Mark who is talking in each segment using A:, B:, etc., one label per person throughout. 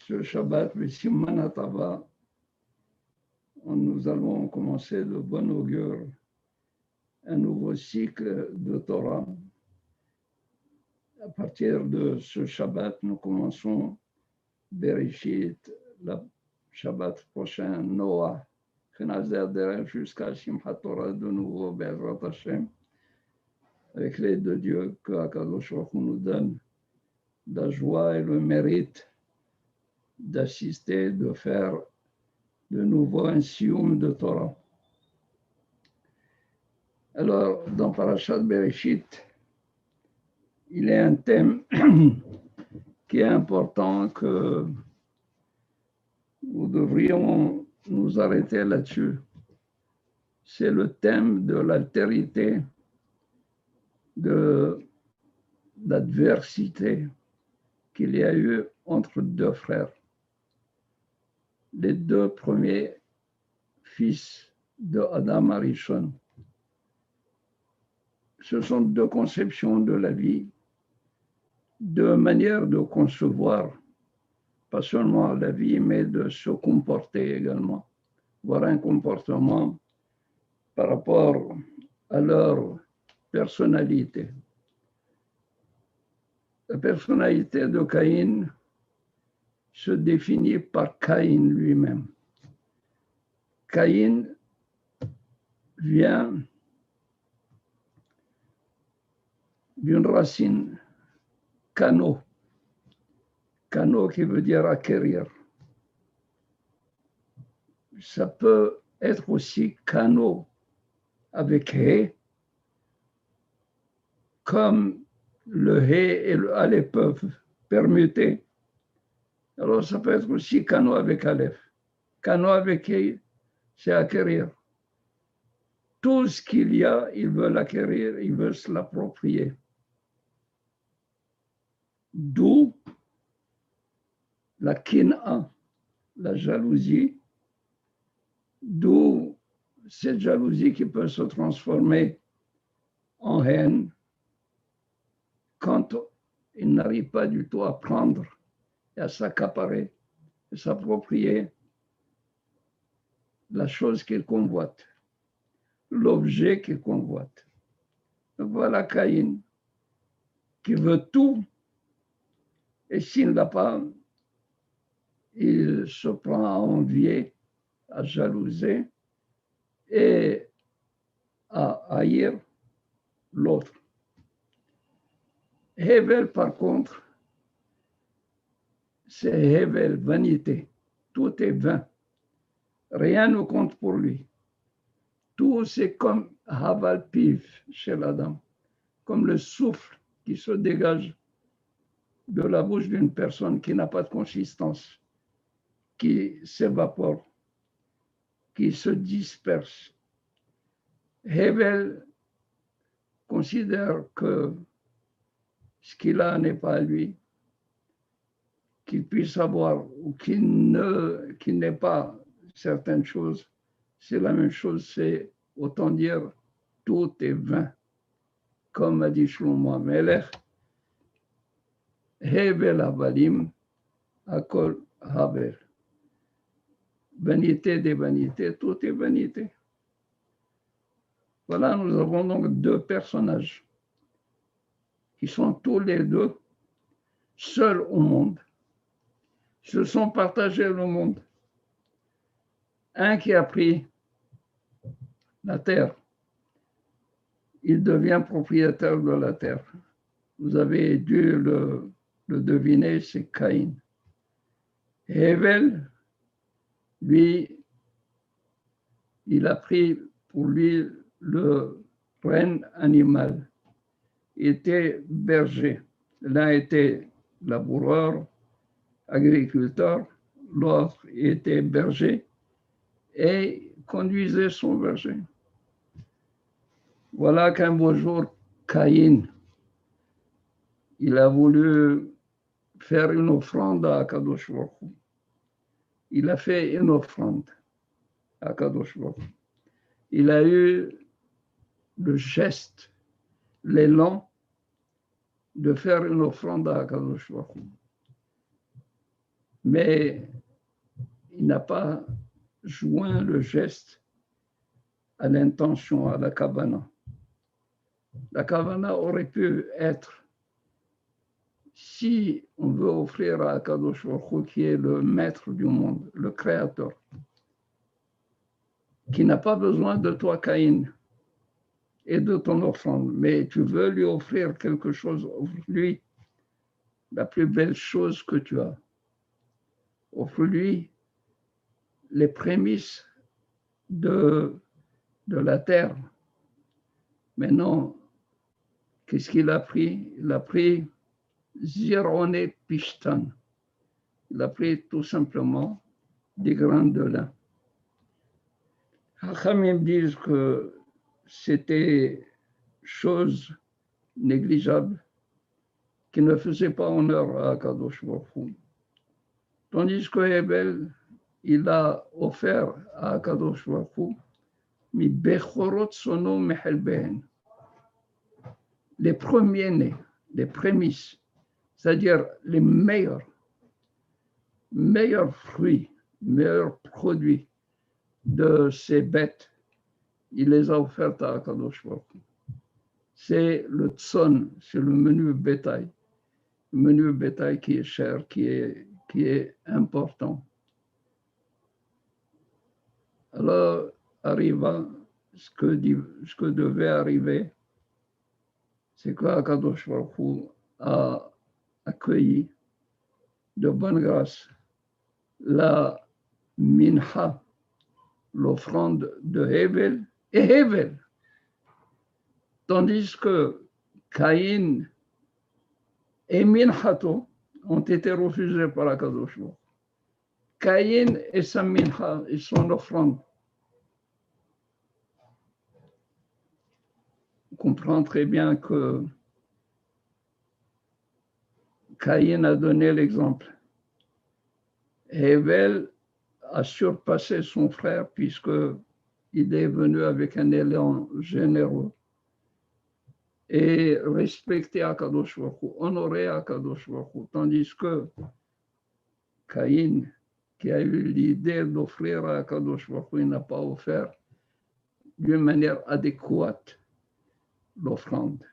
A: ce Shabbat, le Siman Hatava, nous allons commencer de bon augure un nouveau cycle de Torah. À partir de ce Shabbat, nous commençons Bereshit, le Shabbat prochain, Noah, jusqu'à Simchat Torah de nouveau, Be'ezrat Hashem, avec l'aide de Dieu que Akadosh Baruch Hu nous donne la joie et le mérite d'assister, de faire de nouveau un sioum de Torah. Alors, dans Parashat Bereshit, il est un thème qui est important, que nous devrions nous arrêter là-dessus. C'est le thème de l'altérité, de l'adversité qu'il y a eu entre deux frères. Les deux premiers fils de Adam Arishon. Ce sont deux conceptions de la vie, deux manières de concevoir, pas seulement la vie, mais de se comporter également, avoir un comportement par rapport à leur personnalité. La personnalité de Caïn se définit par Caïn lui-même. Caïn vient d'une racine Cano. Cano qui veut dire acquérir. Ça peut être aussi Cano avec He, comme le He et le Aleph peuvent permuter. Alors ça peut être aussi Cano avec Aleph. Cano avec He, c'est acquérir. Tout ce qu'il y a, il veut l'acquérir, il veut se l'approprier. D'où la kin'a, la jalousie, d'où cette jalousie qui peut se transformer en haine quand il n'arrive pas du tout à prendre et à s'accaparer, à s'approprier la chose qu'il convoite, l'objet qu'il convoite. Donc voilà Caïn qui veut tout, et s'il ne l'a pas, il se prend à envier, à jalouser et à haïr l'autre. Hevel, par contre, c'est Hevel, vanité. Tout est vain. Rien ne compte pour lui. Tout, c'est comme Haval Piv chez l'Adam, comme le souffle qui se dégage de la bouche d'une personne qui n'a pas de consistance, qui s'évapore, qui se disperse. Hevel considère que ce qu'il a n'est pas à lui, qu'il puisse avoir ou qu'il n'ait pas certaines choses, c'est la même chose, c'est autant dire tout est vain. Comme a dit Shlomo HaMelech, Hevel Havalim, Akol Havel. Vanité des vanités, tout est vanité. Voilà, nous avons donc deux personnages qui sont tous les deux seuls au monde. Ils se sont partagés le monde. Un qui a pris la terre, il devient propriétaire de la terre. Vous avez dû le deviner, c'est Caïn. Hevel, lui, il a pris pour lui le règne animal. Il était berger. L'un était laboureur, agriculteur, l'autre était berger et conduisait son berger. Voilà qu'un beau jour, Caïn, il a voulu faire une offrande à Akadosh Baruch Hu. Il a fait une offrande à Akadosh Baruch Hu. Il a eu le geste, l'élan de faire une offrande à Akadosh Baruch Hu. mais il n'a pas joint le geste à l'intention, à la kavana. La kavana aurait pu être, si on veut offrir à Akadosh Baruch Hu, qui est le maître du monde, le créateur, qui n'a pas besoin de toi, Caïn, et de ton offrande, mais tu veux lui offrir quelque chose, offre-lui la plus belle chose que tu as. Offre-lui les prémices de la terre. Mais non, qu'est-ce qu'il a pris? Il a pris Zirone Pishtan. Il a pris tout simplement des grains de lin. Hachamim disent que c'était chose négligeable qui ne faisait pas honneur à Kadosh Baruch Hu. Tandis que Hebel, il a offert à Kadosh Baruch Hu mi bechorot sono mehelbehen, les premiers-nés, les prémices, c'est-à-dire les meilleurs fruits, meilleurs produits de ces bêtes, il les a offerts à Kadosh Baruch Hu. C'est le tson, c'est le menu bétail qui est cher, qui est important. Alors arriva ce que devait arriver, c'est qu'Akadosh Baruch Hu a accueilli de bonne grâce la mincha, l'offrande de Hevel et Hevel, tandis que Caïn et Minchato ont été refusés par Akadosh Baruch Hu. Caïn et sa mincha et son offrande. On comprend très bien que Caïn a donné l'exemple. Hevel a surpassé son frère puisqu'il est venu avec un élan généreux et respecté Akadosh Baruch Hu, honoré Akadosh Baruch Hu, tandis que Caïn, qui a eu l'idée d'offrir à Akadosh Baruch Hu, il n'a pas offert d'une manière adéquate l'offrande.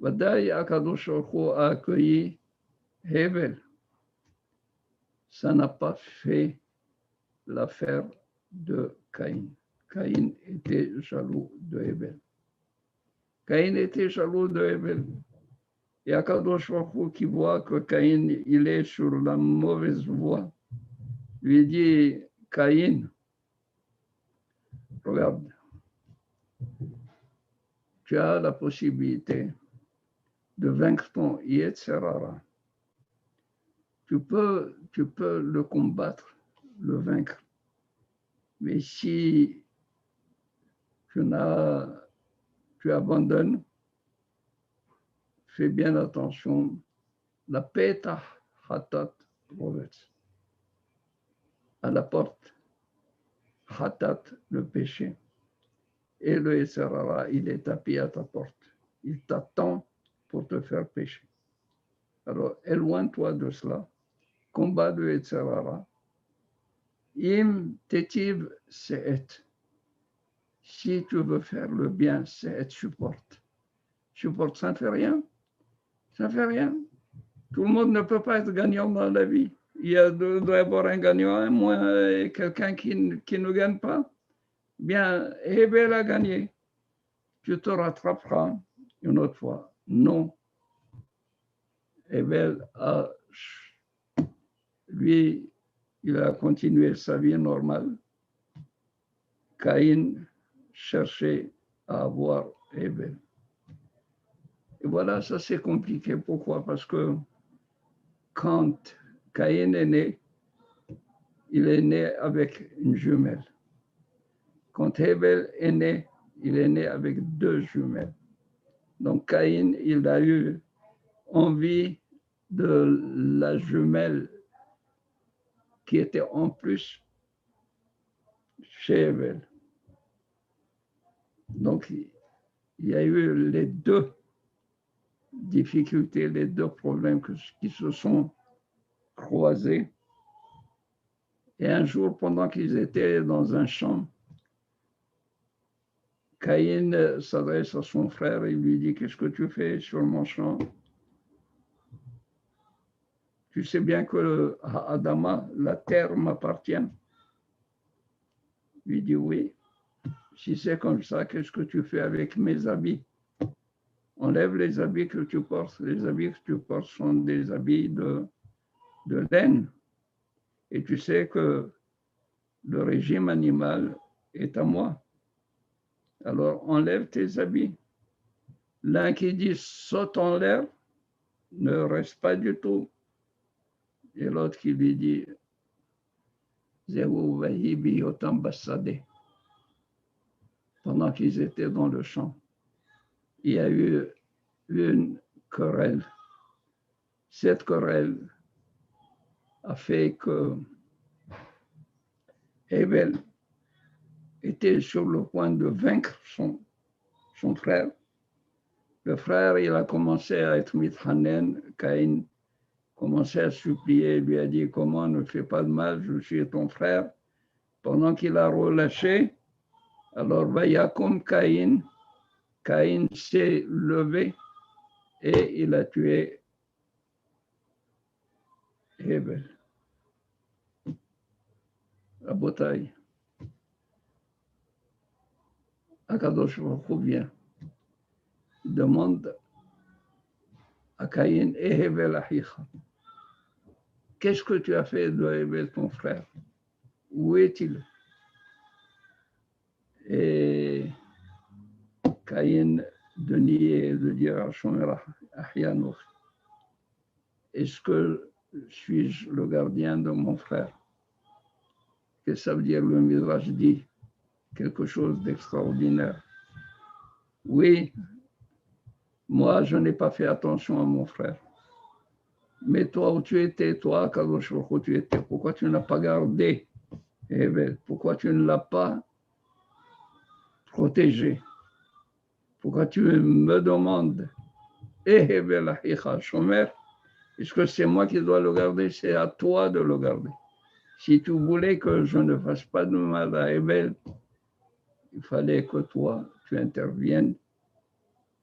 A: Vadaï Akadosh Baruch Hu a accueilli Hevel. Ça n'a pas fait l'affaire de Caïn. Caïn était jaloux de Hevel. Caïn était jaloux de Hevel. Et Akadosh Baruch Hu, qui voit que Caïn, il est sur la mauvaise voie, lui dit, Caïn, regarde, tu as la possibilité de vaincre ton Yetzer Hara. Tu peux le combattre, le vaincre. Mais si tu abandonnes, fais bien attention, la Petah Hatat Rovetz, à la porte, Hatat, le péché. Et le Yetzer Hara, il est tapis à ta porte. Il t'attend pour te faire pécher. Alors, éloigne-toi de cela. Combat le Yetzer Hara. Im tetiv se'et. Si tu veux faire le bien, se'et, supporte. Supporte, ça ne fait rien. Ça ne fait rien. Tout le monde ne peut pas être gagnant dans la vie. Il doit y avoir un gagnant, un moins, et quelqu'un qui ne gagne pas. Bien, Hebel a gagné. Tu te rattraperas une autre fois. Non. Hebel lui, il a continué sa vie normale. Caïn cherchait à avoir Hebel. Et voilà, ça c'est compliqué. Pourquoi? Parce que quand Caïn est né, il est né avec une jumelle. Quand Hebel est né, il est né avec 2 jumelles. Donc Caïn, il a eu envie de la jumelle qui était en plus chez Hebel. Donc il y a eu les 2 difficultés, les 2 problèmes qui se sont croisés. Et un jour, pendant qu'ils étaient dans un champ, Caïn s'adresse à son frère et lui dit, qu'est-ce que tu fais sur mon champ? Tu sais bien que Adama, la terre m'appartient. Il lui dit, oui. Si c'est comme ça, qu'est-ce que tu fais avec mes habits? Enlève les habits que tu portes. Les habits que tu portes sont des habits de laine. Et tu sais que le régime animal est à moi. Alors enlève tes habits. L'un qui dit saute en l'air, ne reste pas du tout. Et l'autre qui lui dit pendant qu'ils étaient dans le champ, il y a eu une querelle. Cette querelle a fait que Abel était sur le point de vaincre son frère. Le frère, il a commencé à être mithanen. Caïn commençait à supplier, lui a dit, comment ne fais pas de mal, je suis ton frère. Pendant qu'il a relâché, alors Vayakum Caïn s'est levé et il a tué Abel. La bataille. Akadosh Baruch Hu vient. Il demande à Caïn, Hebel Achicha, qu'est-ce que tu as fait de Hebel, ton frère? Où est-il? Et Caïn de nier et de dire à Shomer Ahianoch, est-ce que suis-je le gardien de mon frère? Qu'est-ce que ça veut dire? Le Midrash dit quelque chose d'extraordinaire. Oui, moi, je n'ai pas fait attention à mon frère. Mais toi, où tu étais, toi, Kadosh Baruch Hu, tu étais, pourquoi tu n'as pas gardé Hebel? Pourquoi tu ne l'as pas protégé? Pourquoi tu me demandes Hebel Achicha Shomer? Est-ce que c'est moi qui dois le garder? C'est à toi de le garder. Si tu voulais que je ne fasse pas de mal à Hebel, il fallait que toi, tu interviennes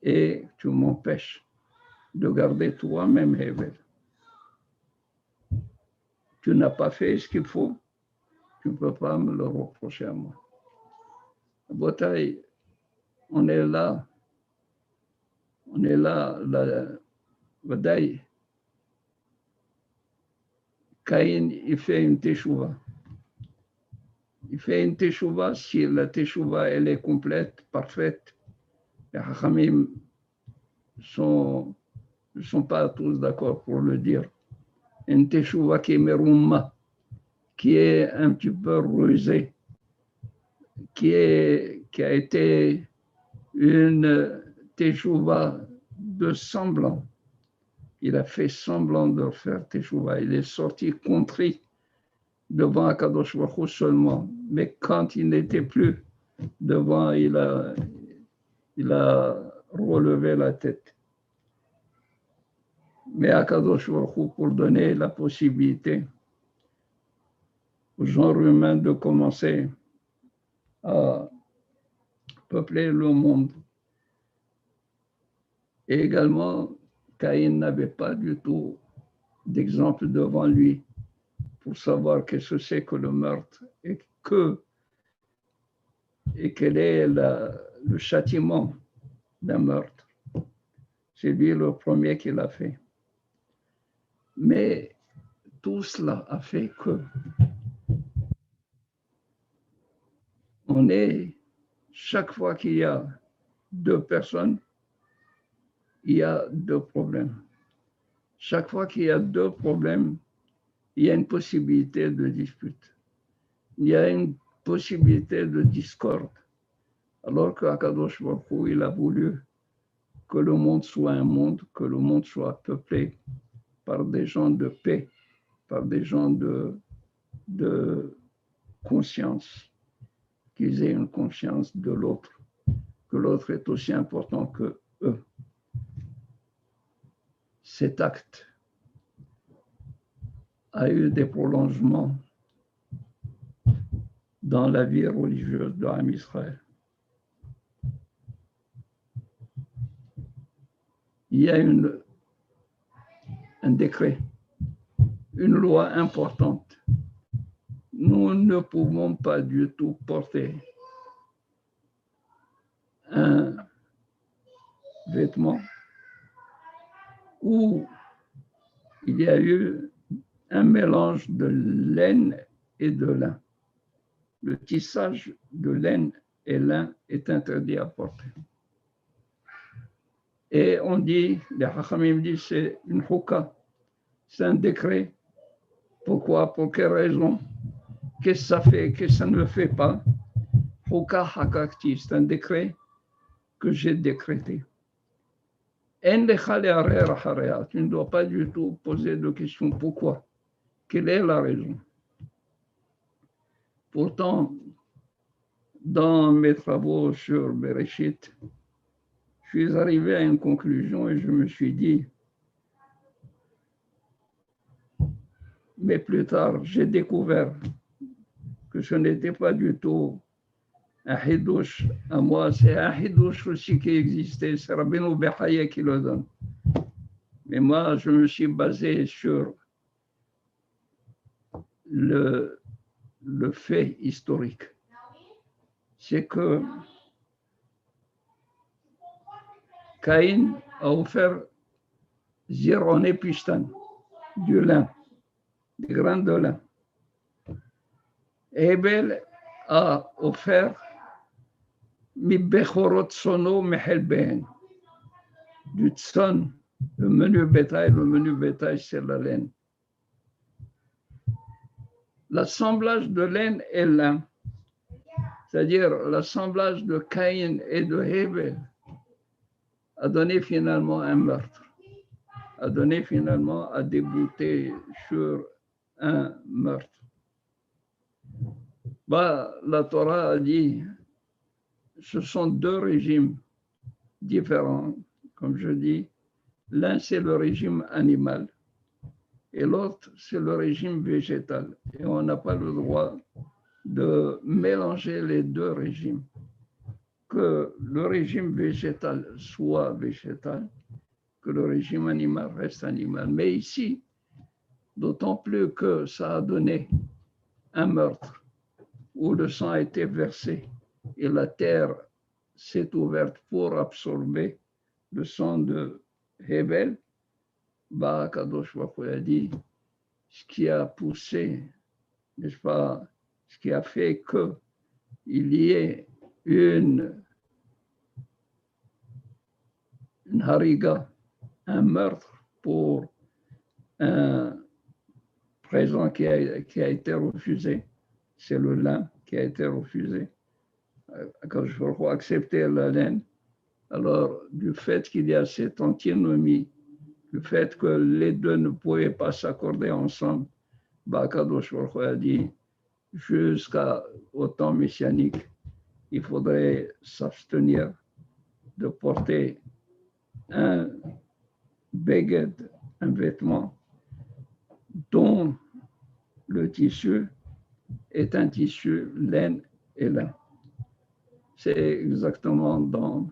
A: et tu m'empêches de garder toi-même Hebel. Tu n'as pas fait ce qu'il faut, tu ne peux pas me le reprocher à moi. Bataille, on est là, la bataille. Caïn, il fait une teshuva. Il fait une teshuva, si la teshuva, elle est complète, parfaite. Les hachamim ne sont pas tous d'accord pour le dire. Une teshuva qui est merouma, qui est un petit peu rusée, qui a été une teshuva de semblant. Il a fait semblant de faire teshuva. Il est sorti contrit devant Akadosh Baruch Hu seulement. Mais quand il n'était plus devant, il a relevé la tête. Mais Akadosh Baruch Hu, pour donner la possibilité au genre humain de commencer à peupler le monde. Et également, Caïn n'avait pas du tout d'exemple devant lui pour savoir qu'est-ce que c'est que le meurtre et quel est le châtiment d'un meurtre. C'est lui le premier qui l'a fait. Mais tout cela a fait que on est, chaque fois qu'il y a deux personnes, il y a deux problèmes. Chaque fois qu'il y a deux problèmes, il y a une possibilité de dispute. Il y a une possibilité de discorde. Alors qu'Akadosh Baruch Hu, il a voulu que le monde soit un monde, que le monde soit peuplé par des gens de paix, par des gens de conscience, qu'ils aient une conscience de l'autre, que l'autre est aussi important que eux. Cet acte a eu des prolongements dans la vie religieuse de l'Am Israël. Il y a un décret, une loi importante. Nous ne pouvons pas du tout porter un vêtement où il y a eu un mélange de laine et de lin. Le tissage de laine et lin est interdit à porter. Et on dit, les Hachamim disent, c'est une houka, c'est un décret. Pourquoi? Pour quelle raison? Qu'est-ce que ça fait? Qu'est-ce que ça ne fait pas? Houka hakakti, c'est un décret que j'ai décrété. Tu ne dois pas du tout poser de questions. Pourquoi? Quelle est la raison? Pourtant, dans mes travaux sur Bereshit, je suis arrivé à une conclusion et je me suis dit, mais plus tard, j'ai découvert que ce n'était pas du tout un hidouche à moi, c'est un hidouche aussi qui existait, c'est Rabbeinu Behaye qui le donne. Mais moi, je me suis basé sur le fait historique. C'est que Caïn a offert Zironé Pistan, du lin, des grains de lin. Hebel a offert Mibechorot Sono Mehelbehen, du tson, le menu bétail, c'est la laine. L'assemblage de laine et lin, c'est-à-dire l'assemblage de Caïn et de Hebel, a donné finalement un meurtre, a débouté sur un meurtre. La Torah a dit, ce sont deux régimes différents, comme je dis. L'un, c'est le régime animal et l'autre, c'est le régime végétal. Et on n'a pas le droit de mélanger les deux régimes. Que le régime végétal soit végétal, que le régime animal reste animal. Mais ici, d'autant plus que ça a donné un meurtre où le sang a été versé et la terre s'est ouverte pour absorber le sang de Hebel, Kadosh Baruch Hu a dit, ce qui a poussé, n'est-ce pas, ce qui a fait qu'il y ait une hariga, un meurtre pour un présent qui a été refusé, c'est le lin qui a été refusé. Quand je veux accepter la laine, alors du fait qu'il y a cette antinomie, le fait que les deux ne pouvaient pas s'accorder ensemble, Kadosh Baruch Hu a dit, jusqu'au temps messianique, il faudrait s'abstenir de porter un beged, un vêtement, dont le tissu est un tissu laine et lin. C'est exactement dans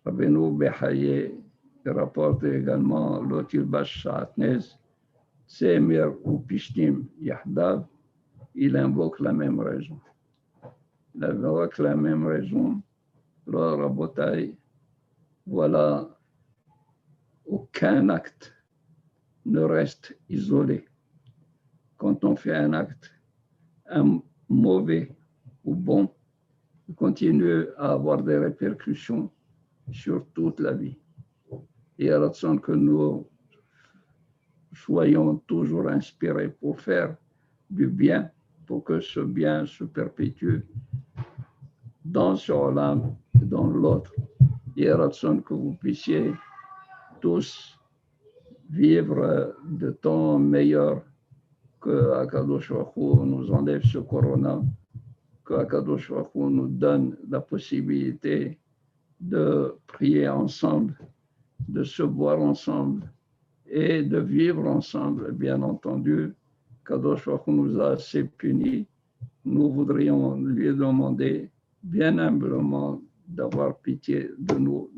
A: Rabbeinu Behaye, qui rapporte également l'Otil Bash Shatnez, Tsemer ou Pishtim Yahdav, il invoque la même raison. Il invoque la même raison. Alors, Rabotai, voilà, aucun acte ne reste isolé. Quand on fait un acte, un mauvais ou bon, il continue à avoir des répercussions sur toute la vie. Et à la façon que nous soyons toujours inspirés pour faire du bien, pour que ce bien se perpétue dans ce olam et dans l'autre. Et à la façon que vous puissiez tous vivre de temps meilleurs, que Akadosh Baruch Hu nous enlève ce corona, que Akadosh Baruch Hu nous donne la possibilité de prier ensemble, de se voir ensemble et de vivre ensemble, bien entendu. Kadosh Baruch Hu nous a assez punis. Nous voudrions lui demander bien humblement d'avoir pitié de nous,